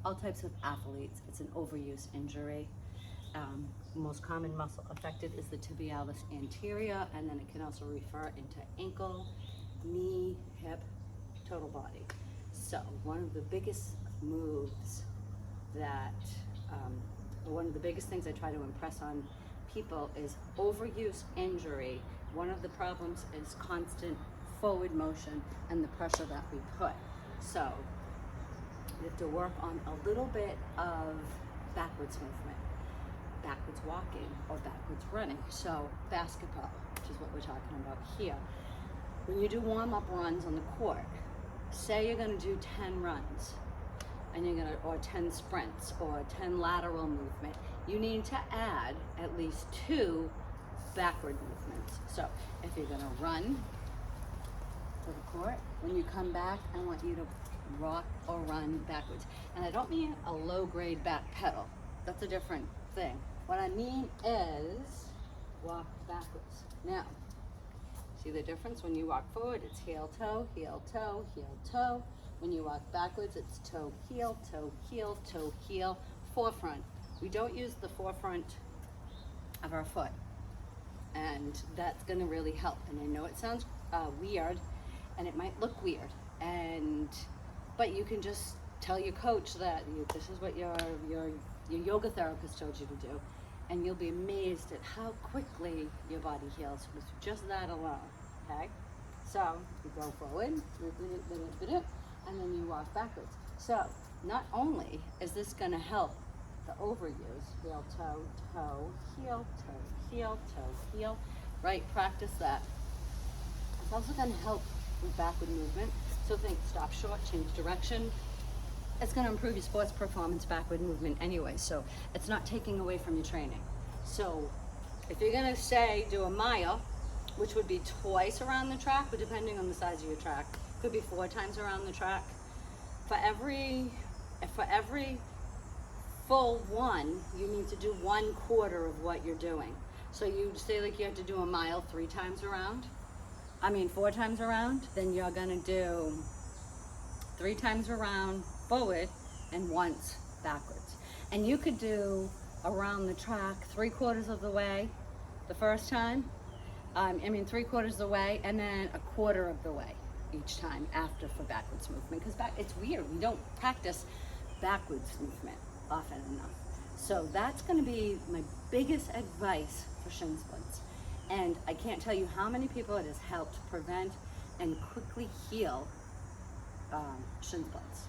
all types of athletes. It's an overuse injury. Most common muscle affected is the tibialis anterior, and then it can also refer into ankle, knee, hip, total body. So one of the biggest moves that, one of the biggest things I try to impress on people is overuse injury. One of the problems is constant forward motion and the pressure that we put. So you have to work on a little bit of backwards movement, backwards walking or backwards running. So basketball, which is what we're talking about here. When you do warm-up runs on the court, say you're gonna do 10 runs, and you're gonna, or 10 sprints, or 10 lateral movement, you need to add at least 2 backward movements. So if you're gonna run to the court, when you come back, I want you to rock or run backwards. And I don't mean a low-grade back pedal. That's a different thing. What I mean is walk backwards. Now, see the difference? When you walk forward, it's heel, toe, heel, toe, heel, toe. When you walk backwards, it's toe, heel, forefront. We don't use the forefront of our foot, and that's gonna really help. And I know it sounds weird, and it might look weird, but you can just tell your coach that this is what your yoga therapist told you to do, and you'll be amazed at how quickly your body heals with just that alone, okay? So you go forward, and then you walk backwards. So not only is this gonna help the overuse, heel, toe, toe, heel, right? Practice that. It's also gonna help with backward movement. So think stop short, change direction. It's gonna improve your sports performance, backward movement anyway, so it's not taking away from your training. So if you're gonna say do a mile, which would be twice around the track, but depending on the size of your track, could be 4 times around the track. For every full one, you need to do 1/4 of what you're doing. So you say like you have to do a mile 4 times around, then you're gonna do 3 times around forward and once backwards. And you could do around the track 3/4 of the way the first time, 3/4 of the way, and then 1/4 of the way each time after for backwards movement. Because it's weird, we don't practice backwards movement often enough. So that's gonna be my biggest advice for shin splints. And I can't tell you how many people it has helped prevent and quickly heal shin splints.